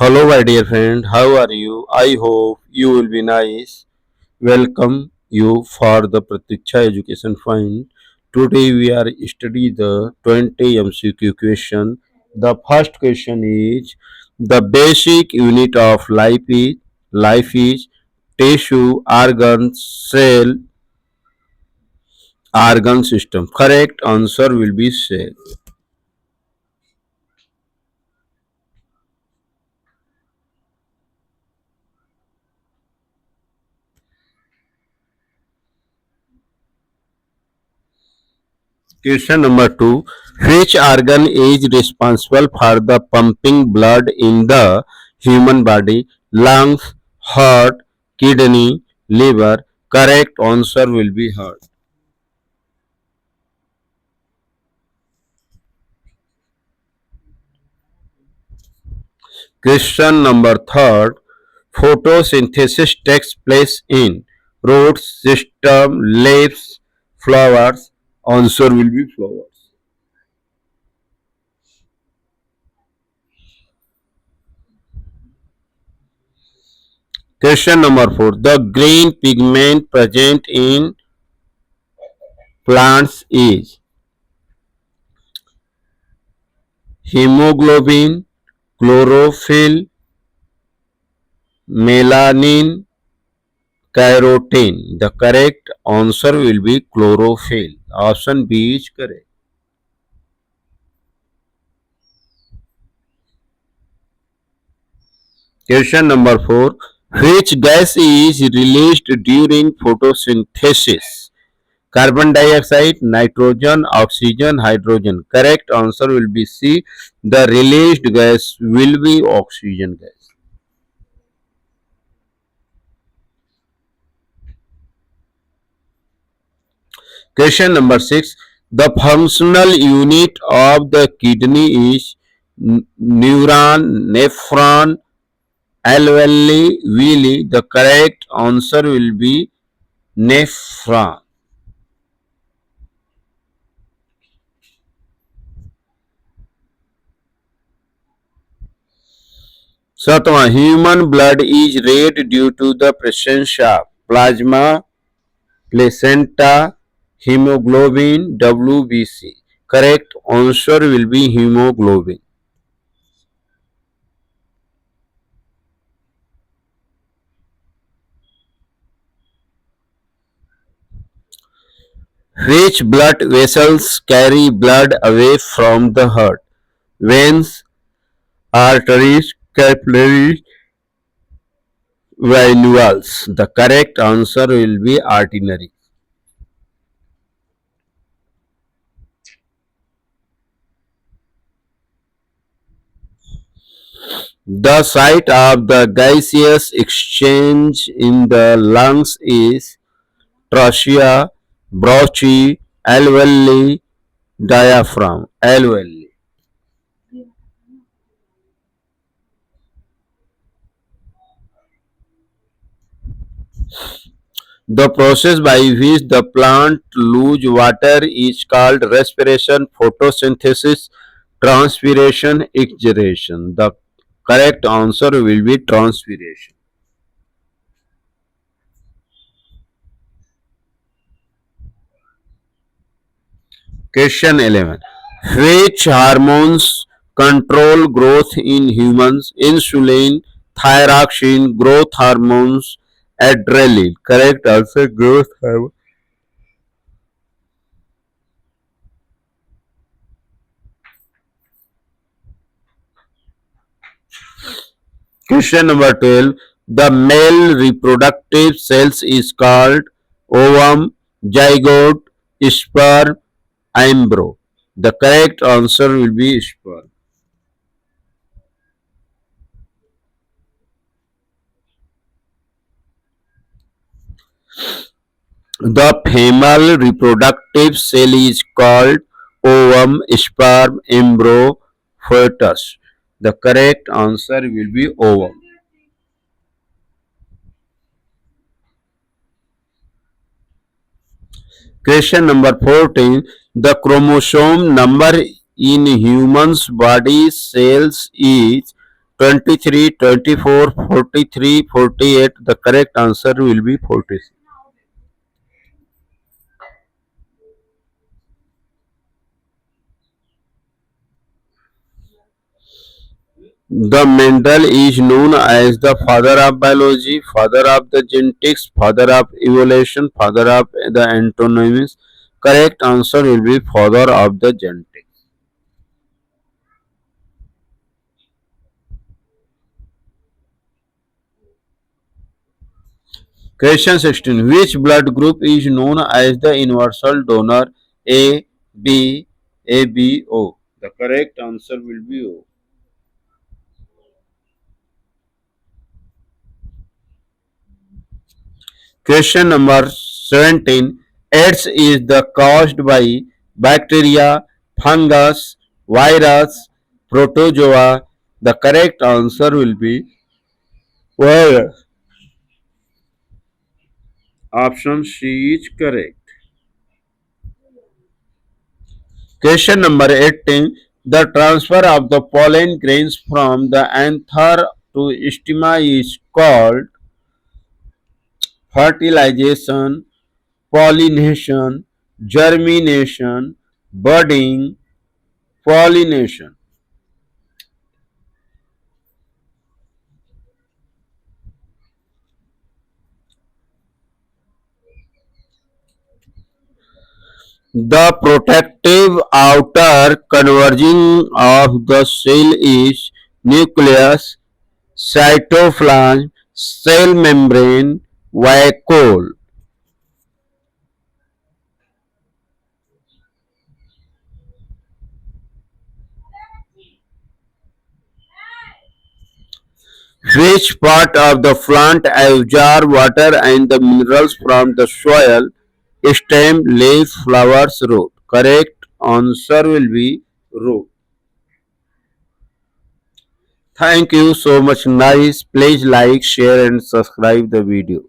Hello, my dear friend. How are you? I hope you will be nice. Welcome you for the Pratiksha Education Fund. Today we are study the 20 MCQ question. The first question is the basic unit of life is tissue, organ, cell, organ system. Correct answer will be cell. Question number 2. Which organ is responsible for the pumping blood in the human body? Lungs, heart, kidney, liver. Correct answer will be heart. Question number 3. Photosynthesis takes place in roots, stem, leaves, flowers. Answer will be flowers. Question number 4. The green pigment present in plants is hemoglobin, chlorophyll, melanin, carotene. The correct answer will be chlorophyll. Option B is correct. Question number 4. Which gas is released during photosynthesis? Carbon dioxide, nitrogen, oxygen, hydrogen. Correct answer will be C. The released gas will be oxygen gas. Question number 6. The functional unit of the kidney is neuron, nephron, alveoli, villi. The correct answer will be nephron. Satwa, human blood is red due to the presence of plasma, placenta, hemoglobin, WBC. Correct answer will be hemoglobin. Which blood vessels carry blood away from the heart? Veins, arteries, capillaries, venules. The correct answer will be artery. The site of the gaseous exchange in the lungs is trachea, bronchi, alveoli, diaphragm. Alveoli. The process by which the plant lose water is called respiration, photosynthesis, transpiration, expiration. The correct answer will be transpiration. Question 11. Which hormones control growth in humans? Insulin, thyroxine, growth hormones, adrenaline. Correct answer growth hormone. Question number 12. The male reproductive cells is called ovum, zygote, sperm, embryo. The correct answer will be sperm. The female reproductive cell is called ovum, sperm, embryo, fetus. The correct answer will be ovum. Question number 14. The chromosome number in humans body cells is 23, 24, 43, 48. The correct answer will be 46. The Mendel is known as the father of biology, father of the genetics, father of evolution, father of the anatomy. Correct answer will be father of the genetics. Question 16. Which blood group is known as the universal donor? A, B, AB, O. The correct answer will be O. Question number 17. AIDS is the caused by bacteria, fungus, virus, protozoa. The correct answer will be virus. Option C is correct. Question number 18. The transfer of the pollen grains from the anther to stigma is called fertilization, pollination, germination, budding, pollination. The protective outer covering of the cell is nucleus, cytoplasm, cell membrane, vacuole. Which part of the plant absorbs water and the minerals from the soil? Stem, leaf, flowers, root. Correct answer will be root. Thank you so much. Nice. Please like, share, and subscribe the video.